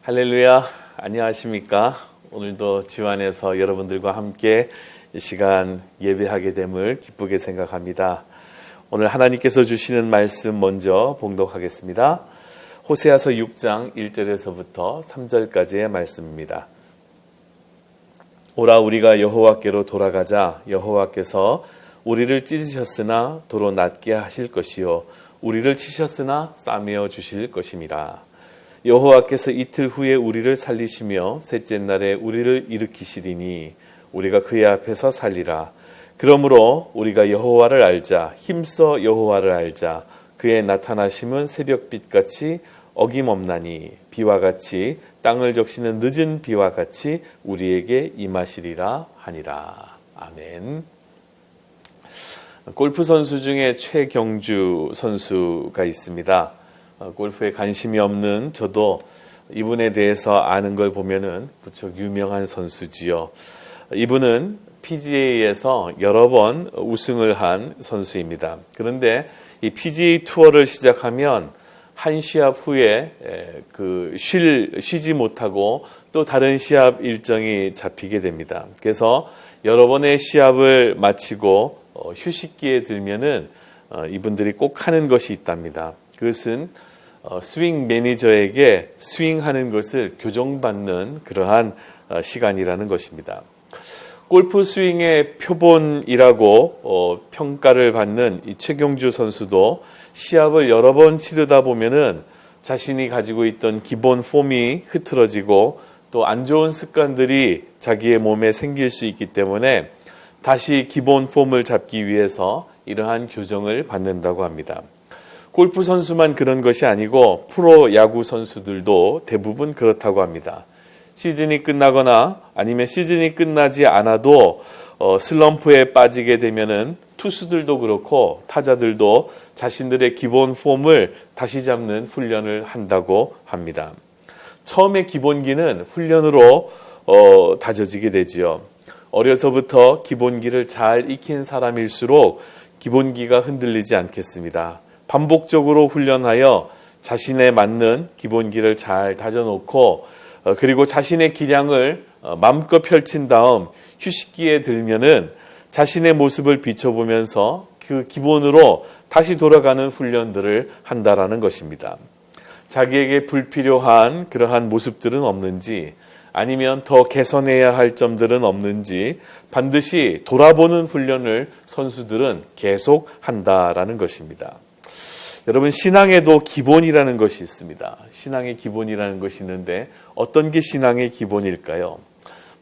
할렐루야, 안녕하십니까? 오늘도 주 안에서 여러분들과 함께 이 시간 예배하게 됨을 기쁘게 생각합니다. 오늘 하나님께서 주시는 말씀 먼저 봉독하겠습니다. 호세아서 6장 1절에서부터 3절까지의 말씀입니다. 오라 우리가 여호와께로 돌아가자. 여호와께서 우리를 찢으셨으나 도로 낫게 하실 것이요 우리를 치셨으나 싸매어 주실 것임이라. 여호와께서 이틀 후에 우리를 살리시며 셋째 날에 우리를 일으키시리니 우리가 그의 앞에서 살리라. 그러므로 우리가 여호와를 알자. 힘써 여호와를 알자. 그의 나타나심은 새벽빛같이 어김없나니 비와 같이 땅을 적시는 늦은 비와 같이 우리에게 임하시리라 하니라. 아멘. 골프 선수 중에 최경주 선수가 있습니다. 골프에 관심이 없는 저도 이분에 대해서 아는 걸 보면은 무척 유명한 선수지요. 이분은 PGA에서 여러 번 우승을 한 선수입니다. 그런데 이 PGA 투어를 시작하면 한 시합 후에 쉬지 못하고 또 다른 시합 일정이 잡히게 됩니다. 그래서 여러 번의 시합을 마치고 휴식기에 들면은 이분들이 꼭 하는 것이 있답니다. 그것은 스윙 매니저에게 스윙하는 것을 교정받는 그러한 시간이라는 것입니다. 골프 스윙의 표본이라고 평가를 받는 이 최경주 선수도 시합을 여러 번 치르다 보면은 자신이 가지고 있던 기본 폼이 흐트러지고 또 안 좋은 습관들이 자기의 몸에 생길 수 있기 때문에 다시 기본 폼을 잡기 위해서 이러한 교정을 받는다고 합니다. 골프 선수만 그런 것이 아니고 프로 야구 선수들도 대부분 그렇다고 합니다. 시즌이 끝나거나 아니면 시즌이 끝나지 않아도 슬럼프에 빠지게 되면은 투수들도 그렇고 타자들도 자신들의 기본 폼을 다시 잡는 훈련을 한다고 합니다. 처음에 기본기는 훈련으로 다져지게 되지요. 어려서부터 기본기를 잘 익힌 사람일수록 기본기가 흔들리지 않겠습니다. 반복적으로 훈련하여 자신에 맞는 기본기를 잘 다져놓고 그리고 자신의 기량을 마음껏 펼친 다음 휴식기에 들면은 자신의 모습을 비춰보면서 그 기본으로 다시 돌아가는 훈련들을 한다라는 것입니다. 자기에게 불필요한 그러한 모습들은 없는지 아니면 더 개선해야 할 점들은 없는지 반드시 돌아보는 훈련을 선수들은 계속 한다라는 것입니다. 여러분, 신앙에도 기본이라는 것이 있습니다. 신앙의 기본이라는 것이 있는데 어떤 게 신앙의 기본일까요?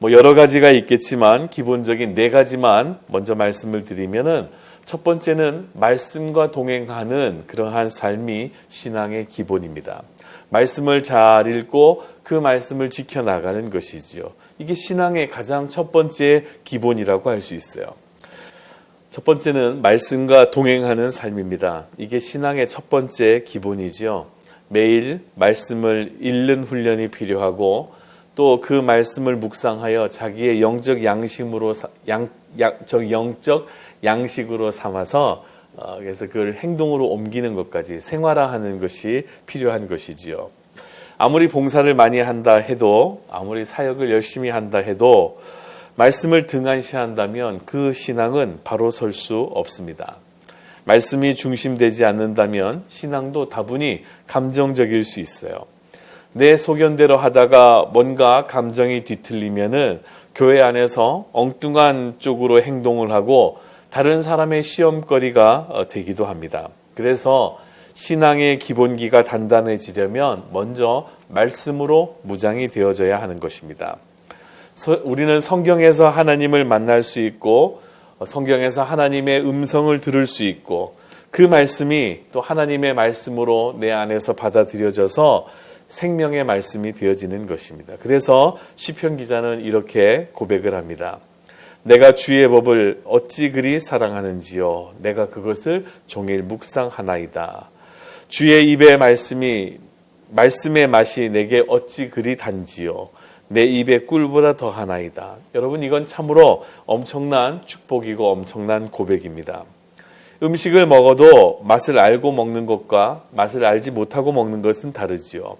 여러 가지가 있겠지만 기본적인 4가지만 먼저 말씀을 드리면은 첫 번째는 말씀과 동행하는 그러한 삶이 신앙의 기본입니다. 말씀을 잘 읽고 그 말씀을 지켜나가는 것이지요. 이게 신앙의 가장 첫 번째 기본이라고 할 수 있어요. 첫 번째는 말씀과 동행하는 삶입니다. 이게 신앙의 첫 번째 기본이지요. 매일 말씀을 읽는 훈련이 필요하고 또 그 말씀을 묵상하여 자기의 영적 양식으로 삼아서 그래서 그걸 행동으로 옮기는 것까지 생활화하는 것이 필요한 것이지요. 아무리 봉사를 많이 한다 해도 아무리 사역을 열심히 한다 해도 말씀을 등한시한다면 그 신앙은 바로 설 수 없습니다. 말씀이 중심되지 않는다면 신앙도 다분히 감정적일 수 있어요. 내 소견대로 하다가 뭔가 감정이 뒤틀리면은 교회 안에서 엉뚱한 쪽으로 행동을 하고 다른 사람의 시험거리가 되기도 합니다. 그래서 신앙의 기본기가 단단해지려면 먼저 말씀으로 무장이 되어져야 하는 것입니다. 우리는 성경에서 하나님을 만날 수 있고 성경에서 하나님의 음성을 들을 수 있고 그 말씀이 또 하나님의 말씀으로 내 안에서 받아들여져서 생명의 말씀이 되어지는 것입니다. 그래서 시편 기자는 이렇게 고백을 합니다. 내가 주의 법을 어찌 그리 사랑하는지요. 내가 그것을 종일 묵상하나이다. 주의 입의 말씀의 맛이 내게 어찌 그리 단지요. 내 입에 꿀보다 더하나이다. 여러분, 이건 참으로 엄청난 축복이고 엄청난 고백입니다. 음식을 먹어도 맛을 알고 먹는 것과 맛을 알지 못하고 먹는 것은 다르지요.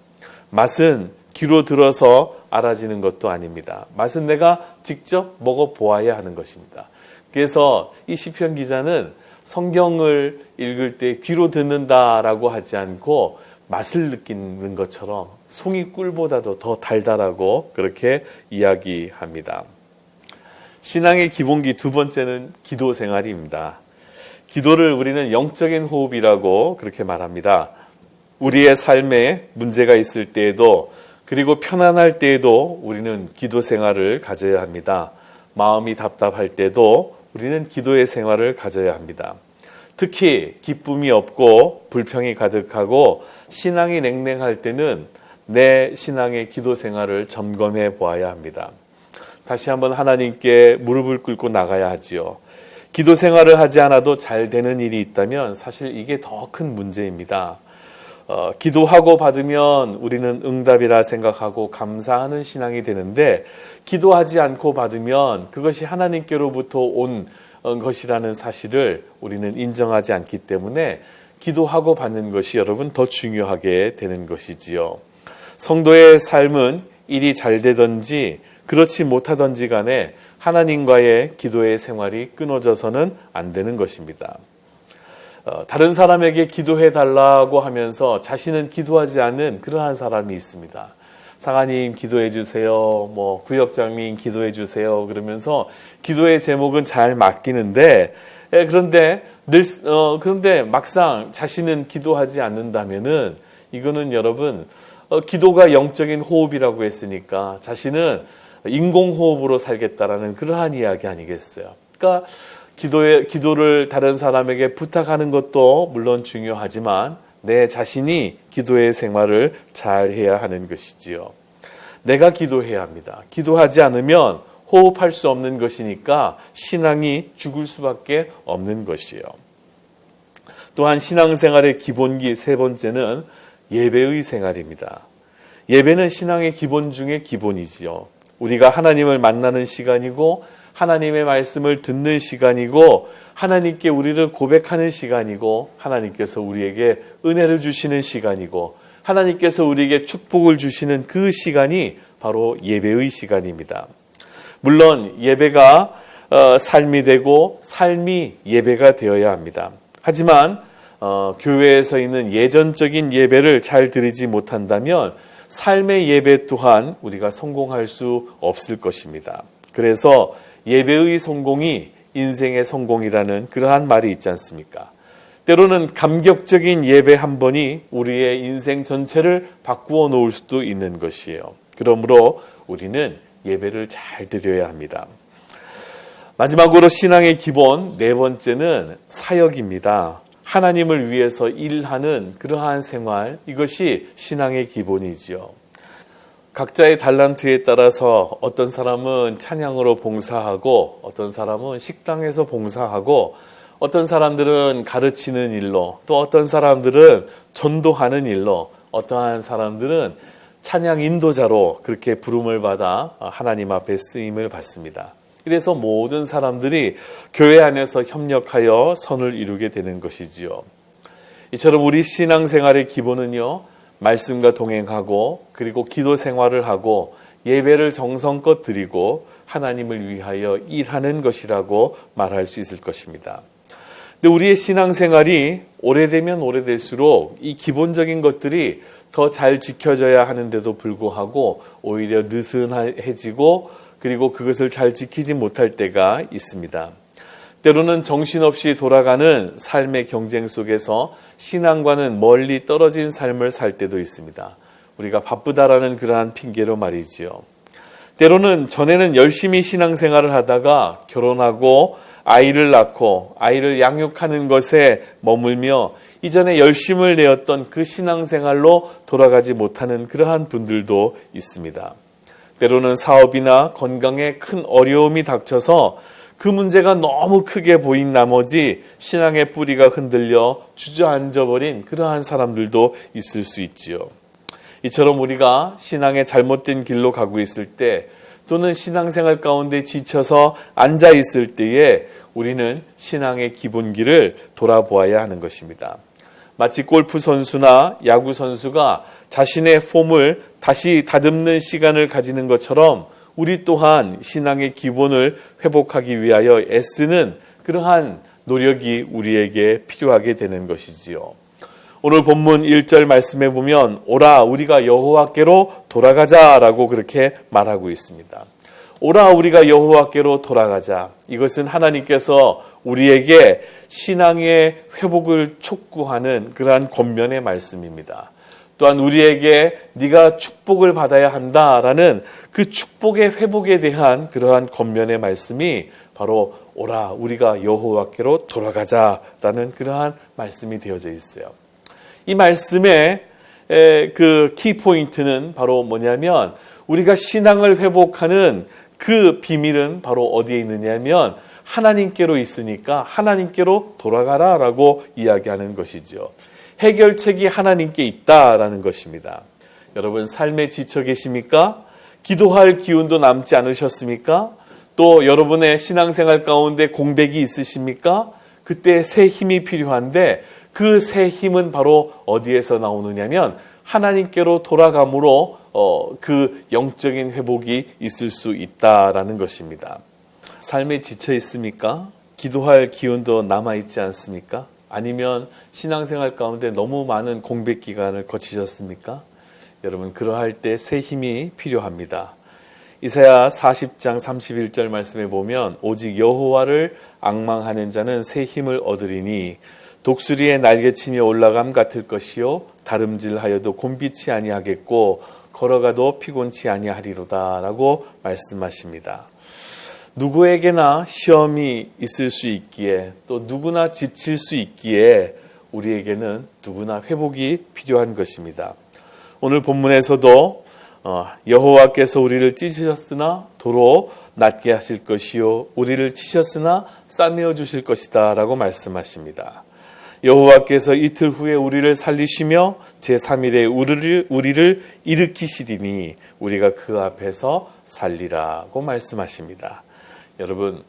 맛은 귀로 들어서 알아지는 것도 아닙니다. 맛은 내가 직접 먹어보아야 하는 것입니다. 그래서 이 시편 기자는 성경을 읽을 때 귀로 듣는다라고 하지 않고 맛을 느끼는 것처럼 송이 꿀보다도 더 달달하고 그렇게 이야기합니다. 신앙의 기본기 두 번째는 기도 생활입니다. 기도를 우리는 영적인 호흡이라고 그렇게 말합니다. 우리의 삶에 문제가 있을 때에도 그리고 편안할 때에도 우리는 기도 생활을 가져야 합니다. 마음이 답답할 때도 우리는 기도의 생활을 가져야 합니다. 특히 기쁨이 없고 불평이 가득하고 신앙이 냉랭할 때는 내 신앙의 기도 생활을 점검해 보아야 합니다. 다시 한번 하나님께 무릎을 꿇고 나가야 하지요. 기도 생활을 하지 않아도 잘 되는 일이 있다면 사실 이게 더 큰 문제입니다. 기도하고 받으면 우리는 응답이라 생각하고 감사하는 신앙이 되는데 기도하지 않고 받으면 그것이 하나님께로부터 온 것이라는 사실을 우리는 인정하지 않기 때문에 기도하고 받는 것이 여러분 더 중요하게 되는 것이지요. 성도의 삶은 일이 잘 되든지 그렇지 못하든지 간에 하나님과의 기도의 생활이 끊어져서는 안 되는 것입니다. 다른 사람에게 기도해 달라고 하면서 자신은 기도하지 않는 그러한 사람이 있습니다. 상하님 기도해 주세요. 구역장님 기도해 주세요. 그러면서 기도의 제목은 잘 맡기는데 그런데 막상 자신은 기도하지 않는다면은 이거는 여러분 기도가 영적인 호흡이라고 했으니까 자신은 인공호흡으로 살겠다라는 그러한 이야기 아니겠어요. 그러니까 기도를 다른 사람에게 부탁하는 것도 물론 중요하지만 내 자신이 기도의 생활을 잘 해야 하는 것이지요. 내가 기도해야 합니다. 기도하지 않으면 호흡할 수 없는 것이니까 신앙이 죽을 수밖에 없는 것이에요. 또한 신앙생활의 기본기 세 번째는 예배의 생활입니다. 예배는 신앙의 기본 중에 기본이지요. 우리가 하나님을 만나는 시간이고 하나님의 말씀을 듣는 시간이고 하나님께 우리를 고백하는 시간이고 하나님께서 우리에게 은혜를 주시는 시간이고 하나님께서 우리에게 축복을 주시는 그 시간이 바로 예배의 시간입니다. 물론 예배가 삶이 되고 삶이 예배가 되어야 합니다. 하지만 교회에서 있는 예전적인 예배를 잘 드리지 못한다면 삶의 예배 또한 우리가 성공할 수 없을 것입니다. 그래서 예배의 성공이 인생의 성공이라는 그러한 말이 있지 않습니까? 때로는 감격적인 예배 한 번이 우리의 인생 전체를 바꾸어 놓을 수도 있는 것이에요. 그러므로 우리는 예배를 잘 드려야 합니다. 마지막으로 신앙의 기본 네 번째는 사역입니다. 하나님을 위해서 일하는 그러한 생활, 이것이 신앙의 기본이지요. 각자의 달란트에 따라서 어떤 사람은 찬양으로 봉사하고 어떤 사람은 식당에서 봉사하고 어떤 사람들은 가르치는 일로 또 어떤 사람들은 전도하는 일로 어떠한 사람들은 찬양 인도자로 그렇게 부름을 받아 하나님 앞에 쓰임을 받습니다. 그래서 모든 사람들이 교회 안에서 협력하여 선을 이루게 되는 것이지요. 이처럼 우리 신앙생활의 기본은요, 말씀과 동행하고 그리고 기도 생활을 하고 예배를 정성껏 드리고 하나님을 위하여 일하는 것이라고 말할 수 있을 것입니다. 근데 우리의 신앙생활이 오래되면 오래될수록 이 기본적인 것들이 더 잘 지켜져야 하는데도 불구하고 오히려 느슨해지고 그리고 그것을 잘 지키지 못할 때가 있습니다. 때로는 정신없이 돌아가는 삶의 경쟁 속에서 신앙과는 멀리 떨어진 삶을 살 때도 있습니다. 우리가 바쁘다라는 그러한 핑계로 말이지요. 때로는 전에는 열심히 신앙생활을 하다가 결혼하고 아이를 낳고 아이를 양육하는 것에 머물며 이전에 열심을 내었던 그 신앙생활로 돌아가지 못하는 그러한 분들도 있습니다. 때로는 사업이나 건강에 큰 어려움이 닥쳐서 그 문제가 너무 크게 보인 나머지 신앙의 뿌리가 흔들려 주저앉아버린 그러한 사람들도 있을 수 있지요. 이처럼 우리가 신앙의 잘못된 길로 가고 있을 때 또는 신앙생활 가운데 지쳐서 앉아 있을 때에 우리는 신앙의 기본기를 돌아보아야 하는 것입니다. 마치 골프 선수나 야구 선수가 자신의 폼을 다시 다듬는 시간을 가지는 것처럼 우리 또한 신앙의 기본을 회복하기 위하여 애쓰는 그러한 노력이 우리에게 필요하게 되는 것이지요. 오늘 본문 1절 말씀에 보면 오라 우리가 여호와께로 돌아가자라고 그렇게 말하고 있습니다. 오라 우리가 여호와께로 돌아가자. 이것은 하나님께서 우리에게 신앙의 회복을 촉구하는 그러한 권면의 말씀입니다. 또한 우리에게 네가 축복을 받아야 한다라는 그 축복의 회복에 대한 그러한 권면의 말씀이 바로 오라 우리가 여호와께로 돌아가자라는 그러한 말씀이 되어져 있어요. 이 말씀의 그 키포인트는 바로 뭐냐면 우리가 신앙을 회복하는 그 비밀은 바로 어디에 있느냐면 하나님께로 있으니까 하나님께로 돌아가라라고 이야기하는 것이죠. 해결책이 하나님께 있다라는 것입니다. 여러분 삶에 지쳐 계십니까? 기도할 기운도 남지 않으셨습니까? 또 여러분의 신앙생활 가운데 공백이 있으십니까? 그때 새 힘이 필요한데 그 새 힘은 바로 어디에서 나오느냐면 하나님께로 돌아감으로 그 영적인 회복이 있을 수 있다라는 것입니다. 삶에 지쳐 있습니까? 기도할 기운도 남아있지 않습니까? 아니면 신앙생활 가운데 너무 많은 공백 기간을 거치셨습니까? 여러분 그러할 때 새 힘이 필요합니다. 이사야 40장 31절 말씀에 보면 오직 여호와를 앙망하는 자는 새 힘을 얻으리니 독수리의 날개치며 올라감 같을 것이요 다름질하여도 곤비치 아니하겠고 걸어가도 피곤치 아니하리로다 라고 말씀하십니다. 누구에게나 시험이 있을 수 있기에 또 누구나 지칠 수 있기에 우리에게는 누구나 회복이 필요한 것입니다. 오늘 본문에서도 여호와께서 우리를 찢으셨으나 도로 낫게 하실 것이요 우리를 치셨으나 싸매어 주실 것이다 라고 말씀하십니다. 여호와께서 이틀 후에 우리를 살리시며 제3일에 우리를 일으키시리니 우리가 그 앞에서 살리라고 말씀하십니다. 여러분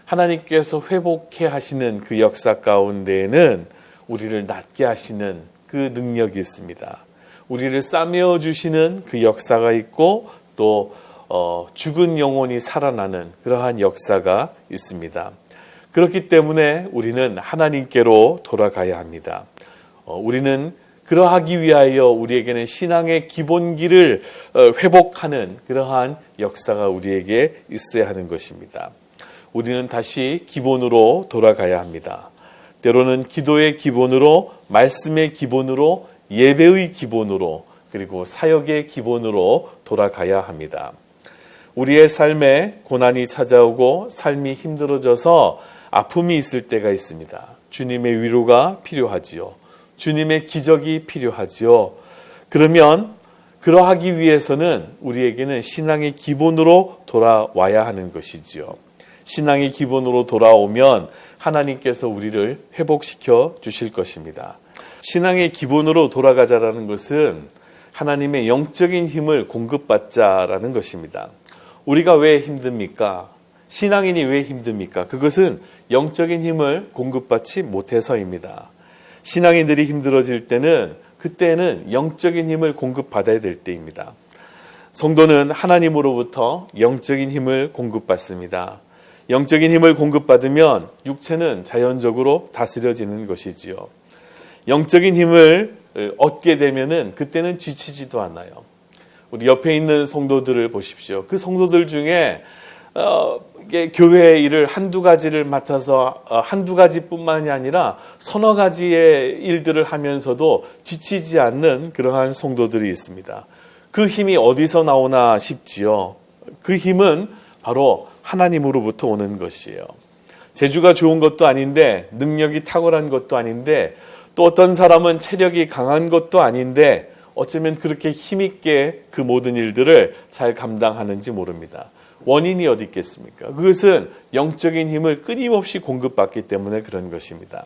하나님께서 회복해 하시는 그 역사 가운데에는 우리를 낫게 하시는 그 능력이 있습니다. 우리를 싸매어 주시는 그 역사가 있고 또 죽은 영혼이 살아나는 그러한 역사가 있습니다. 그렇기 때문에 우리는 하나님께로 돌아가야 합니다. 우리는 그러하기 위하여 우리에게는 신앙의 기본기를 회복하는 그러한 역사가 우리에게 있어야 하는 것입니다. 우리는 다시 기본으로 돌아가야 합니다. 때로는 기도의 기본으로, 말씀의 기본으로, 예배의 기본으로, 그리고 사역의 기본으로 돌아가야 합니다. 우리의 삶에 고난이 찾아오고 삶이 힘들어져서 아픔이 있을 때가 있습니다. 주님의 위로가 필요하지요. 주님의 기적이 필요하지요. 그러면 그러하기 위해서는 우리에게는 신앙의 기본으로 돌아와야 하는 것이지요. 신앙의 기본으로 돌아오면 하나님께서 우리를 회복시켜 주실 것입니다. 신앙의 기본으로 돌아가자라는 것은 하나님의 영적인 힘을 공급받자라는 것입니다. 우리가 왜 힘듭니까? 신앙인이 왜 힘듭니까? 그것은 영적인 힘을 공급받지 못해서입니다. 신앙인들이 힘들어질 때는 그때는 영적인 힘을 공급받아야 될 때입니다. 성도는 하나님으로부터 영적인 힘을 공급받습니다. 영적인 힘을 공급받으면 육체는 자연적으로 다스려지는 것이지요. 영적인 힘을 얻게 되면은 그때는 지치지도 않아요. 우리 옆에 있는 성도들을 보십시오. 그 성도들 중에 교회의 일을 한두 가지를 맡아서 한두 가지뿐만이 아니라 서너 가지의 일들을 하면서도 지치지 않는 그러한 성도들이 있습니다. 그 힘이 어디서 나오나 싶지요. 그 힘은 바로 하나님으로부터 오는 것이에요. 재주가 좋은 것도 아닌데 능력이 탁월한 것도 아닌데 또 어떤 사람은 체력이 강한 것도 아닌데 어쩌면 그렇게 힘있게 그 모든 일들을 잘 감당하는지 모릅니다. 원인이 어디 있겠습니까? 그것은 영적인 힘을 끊임없이 공급받기 때문에 그런 것입니다.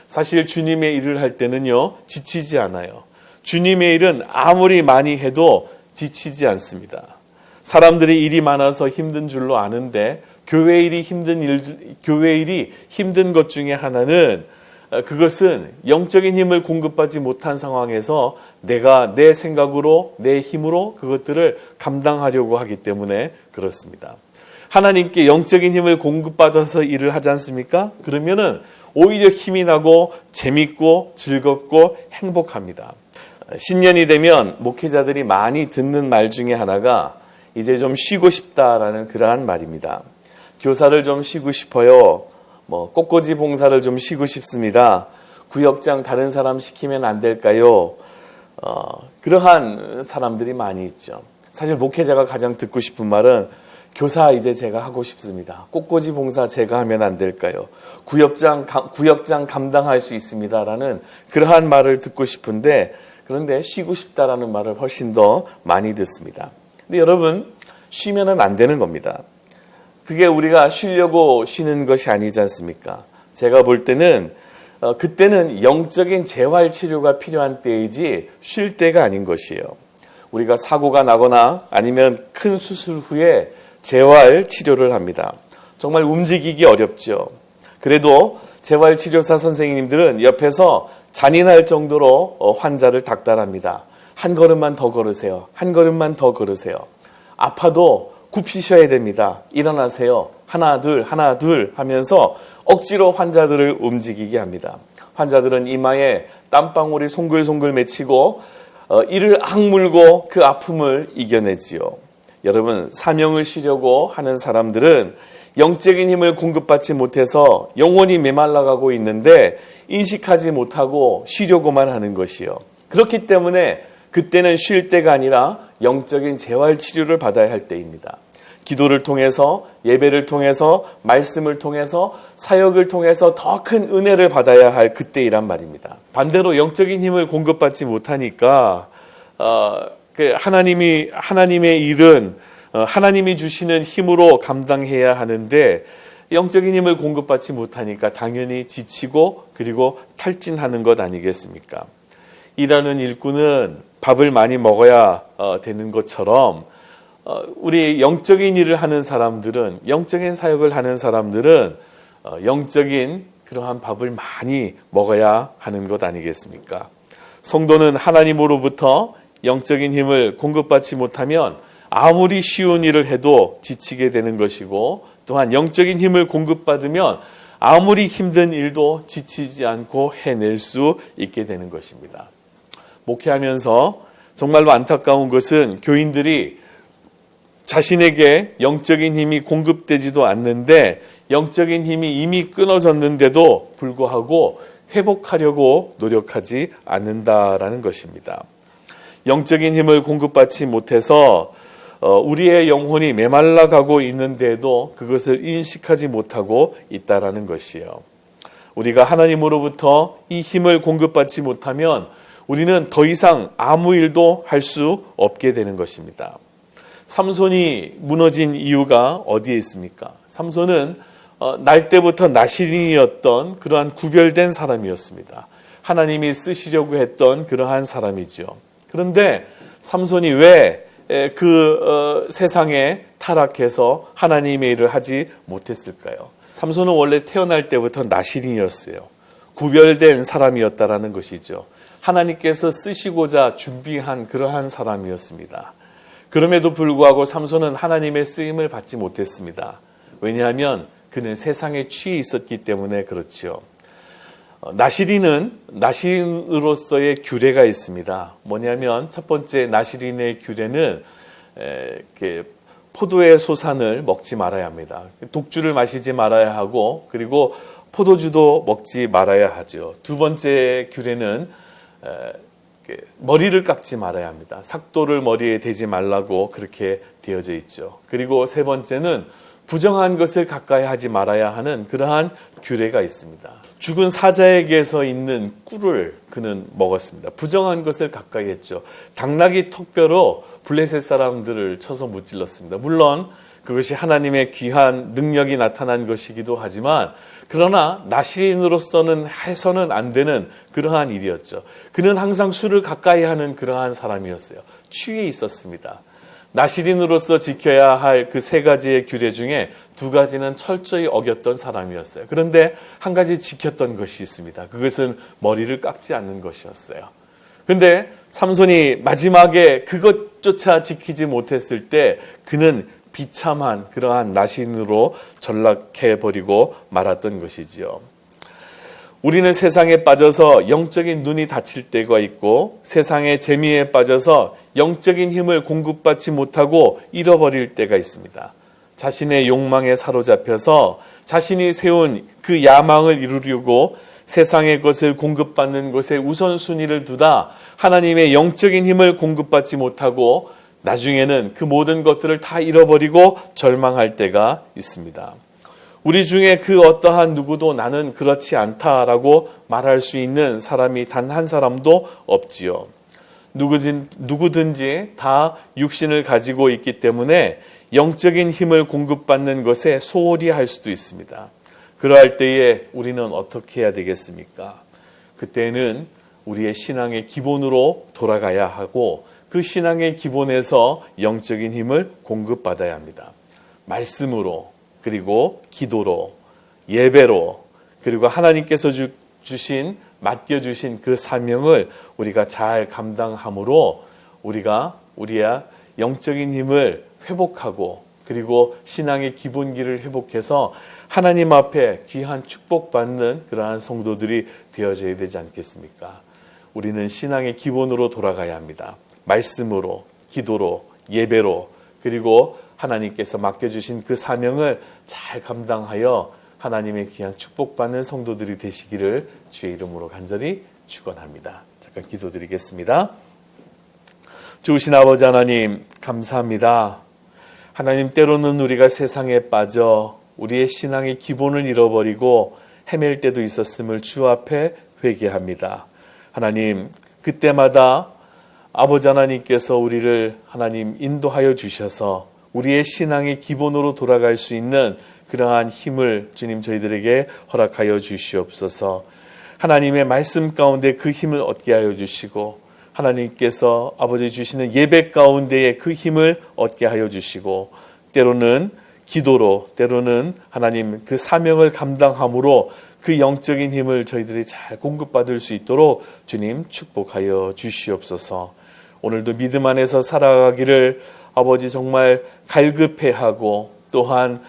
사실 주님의 일을 할 때는요, 지치지 않아요. 주님의 일은 아무리 많이 해도 지치지 않습니다. 사람들이 일이 많아서 힘든 줄로 아는데 교회 일이 힘든 것 중에 하나는 그것은 영적인 힘을 공급받지 못한 상황에서 내가 내 생각으로 내 힘으로 그것들을 감당하려고 하기 때문에 그렇습니다. 하나님께 영적인 힘을 공급받아서 일을 하지 않습니까? 그러면은 오히려 힘이 나고 재밌고 즐겁고 행복합니다. 신년이 되면 목회자들이 많이 듣는 말 중에 하나가 이제 좀 쉬고 싶다라는 그러한 말입니다. 교사를 좀 쉬고 싶어요. 꽃꽂이 봉사를 좀 쉬고 싶습니다. 구역장 다른 사람 시키면 안 될까요? 그러한 사람들이 많이 있죠. 사실 목회자가 가장 듣고 싶은 말은 교사 이제 제가 하고 싶습니다. 꽃꽂이 봉사 제가 하면 안 될까요? 구역장 감당할 수 있습니다라는 그러한 말을 듣고 싶은데 그런데 쉬고 싶다라는 말을 훨씬 더 많이 듣습니다. 근데 여러분 쉬면은 안 되는 겁니다. 그게 우리가 쉬려고 쉬는 것이 아니지 않습니까? 제가 볼 때는 그때는 영적인 재활치료가 필요한 때이지 쉴 때가 아닌 것이에요. 우리가 사고가 나거나 아니면 큰 수술 후에 재활치료를 합니다. 정말 움직이기 어렵죠. 그래도 재활치료사 선생님들은 옆에서 잔인할 정도로 환자를 닥달합니다. 한 걸음만 더 걸으세요. 한 걸음만 더 걸으세요. 아파도 굽히셔야 됩니다. 일어나세요. 하나 둘 하면서 억지로 환자들을 움직이게 합니다. 환자들은 이마에 땀방울이 송글송글 맺히고 이를 악물고 그 아픔을 이겨내지요. 여러분 사명을 쉬려고 하는 사람들은 영적인 힘을 공급받지 못해서 영혼이 메말라가고 있는데 인식하지 못하고 쉬려고만 하는 것이요. 그렇기 때문에 그때는 쉴 때가 아니라 영적인 재활치료를 받아야 할 때입니다. 기도를 통해서 예배를 통해서 말씀을 통해서 사역을 통해서 더 큰 은혜를 받아야 할 그때이란 말입니다. 반대로 영적인 힘을 공급받지 못하니까 하나님의 일은 하나님이 주시는 힘으로 감당해야 하는데 영적인 힘을 공급받지 못하니까 당연히 지치고 그리고 탈진하는 것 아니겠습니까? 일하는 일꾼은 밥을 많이 먹어야 되는 것처럼 우리 영적인 일을 하는 사람들은 영적인 사역을 하는 사람들은 영적인 그러한 밥을 많이 먹어야 하는 것 아니겠습니까? 성도는 하나님으로부터 영적인 힘을 공급받지 못하면 아무리 쉬운 일을 해도 지치게 되는 것이고 또한 영적인 힘을 공급받으면 아무리 힘든 일도 지치지 않고 해낼 수 있게 되는 것입니다. 목회하면서 정말로 안타까운 것은 교인들이 자신에게 영적인 힘이 공급되지도 않는데 영적인 힘이 이미 끊어졌는데도 불구하고 회복하려고 노력하지 않는다라는 것입니다. 영적인 힘을 공급받지 못해서 우리의 영혼이 메말라가고 있는데도 그것을 인식하지 못하고 있다라는 것이에요. 우리가 하나님으로부터 이 힘을 공급받지 못하면 우리는 더 이상 아무 일도 할 수 없게 되는 것입니다. 삼손이 무너진 이유가 어디에 있습니까? 삼손은 날 때부터 나시린이었던 그러한 구별된 사람이었습니다. 하나님이 쓰시려고 했던 그러한 사람이죠. 그런데 삼손이 왜 세상에 타락해서 하나님의 일을 하지 못했을까요? 삼손은 원래 태어날 때부터 나시린이었어요. 구별된 사람이었다라는 것이죠. 하나님께서 쓰시고자 준비한 그러한 사람이었습니다. 그럼에도 불구하고 삼손은 하나님의 쓰임을 받지 못했습니다. 왜냐하면 그는 세상에 취해 있었기 때문에 그렇지요. 나시린으로서의 규례가 있습니다. 뭐냐면 첫 번째 나시린의 규례는 포도의 소산을 먹지 말아야 합니다. 독주를 마시지 말아야 하고 그리고 포도주도 먹지 말아야 하죠. 두 번째 규례는 머리를 깎지 말아야 합니다. 삭도를 머리에 대지 말라고 그렇게 되어져 있죠. 그리고 세 번째는 부정한 것을 가까이 하지 말아야 하는 그러한 규례가 있습니다. 죽은 사자에게서 있는 꿀을 그는 먹었습니다. 부정한 것을 가까이 했죠. 당나귀 턱뼈로 블레셋 사람들을 쳐서 무찔렀습니다. 물론 그것이 하나님의 귀한 능력이 나타난 것이기도 하지만 그러나 나시린으로서는 해서는 안 되는 그러한 일이었죠. 그는 항상 술을 가까이 하는 그러한 사람이었어요. 취해 있었습니다. 나시린으로서 지켜야 할 그 세 가지의 규례 중에 두 가지는 철저히 어겼던 사람이었어요. 그런데 한 가지 지켰던 것이 있습니다. 그것은 머리를 깎지 않는 것이었어요. 그런데 삼손이 마지막에 그것조차 지키지 못했을 때 그는 비참한 그러한 나신으로 전락해버리고 말았던 것이지요. 우리는 세상에 빠져서 영적인 눈이 닫힐 때가 있고 세상의 재미에 빠져서 영적인 힘을 공급받지 못하고 잃어버릴 때가 있습니다. 자신의 욕망에 사로잡혀서 자신이 세운 그 야망을 이루려고 세상의 것을 공급받는 것에 우선순위를 두다 하나님의 영적인 힘을 공급받지 못하고 나중에는 그 모든 것들을 다 잃어버리고 절망할 때가 있습니다. 우리 중에 그 어떠한 누구도 나는 그렇지 않다라고 말할 수 있는 사람이 단 한 사람도 없지요. 누구든지 다 육신을 가지고 있기 때문에 영적인 힘을 공급받는 것에 소홀히 할 수도 있습니다. 그러할 때에 우리는 어떻게 해야 되겠습니까? 그때는 우리의 신앙의 기본으로 돌아가야 하고 그 신앙의 기본에서 영적인 힘을 공급받아야 합니다. 말씀으로, 그리고 기도로, 예배로, 그리고 하나님께서 맡겨주신 그 사명을 우리가 잘 감당함으로 우리가 우리의 영적인 힘을 회복하고 그리고 신앙의 기본기를 회복해서 하나님 앞에 귀한 축복받는 그러한 성도들이 되어져야 되지 않겠습니까? 우리는 신앙의 기본으로 돌아가야 합니다. 말씀으로, 기도로, 예배로, 그리고 하나님께서 맡겨주신 그 사명을 잘 감당하여 하나님의 귀한 축복받는 성도들이 되시기를 주의 이름으로 간절히 축원합니다. 잠깐 기도드리겠습니다. 좋으신 아버지 하나님 감사합니다. 하나님 때로는 우리가 세상에 빠져 우리의 신앙의 기본을 잃어버리고 헤맬 때도 있었음을 주 앞에 회개합니다. 하나님 그때마다 아버지 하나님께서 우리를 하나님 인도하여 주셔서 우리의 신앙의 기본으로 돌아갈 수 있는 그러한 힘을 주님 저희들에게 허락하여 주시옵소서. 하나님의 말씀 가운데 그 힘을 얻게 하여 주시고 하나님께서 아버지 주시는 예배 가운데에 그 힘을 얻게 하여 주시고 때로는 기도로 때로는 하나님 그 사명을 감당함으로 그 영적인 힘을 저희들이 잘 공급받을 수 있도록 주님 축복하여 주시옵소서. 오늘도 믿음 안에서 살아가기를 아버지 정말 갈급해하고 또한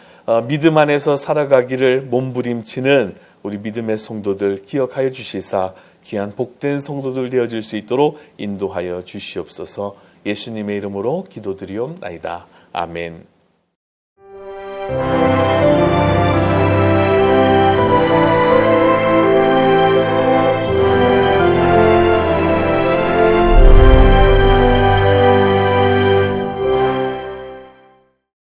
믿음 안에서 살아가기를 몸부림치는 우리 믿음의 성도들 기억하여 주시사 귀한 복된 성도들 되어질 수 있도록 인도하여 주시옵소서. 예수님의 이름으로 기도드리옵나이다. 아멘.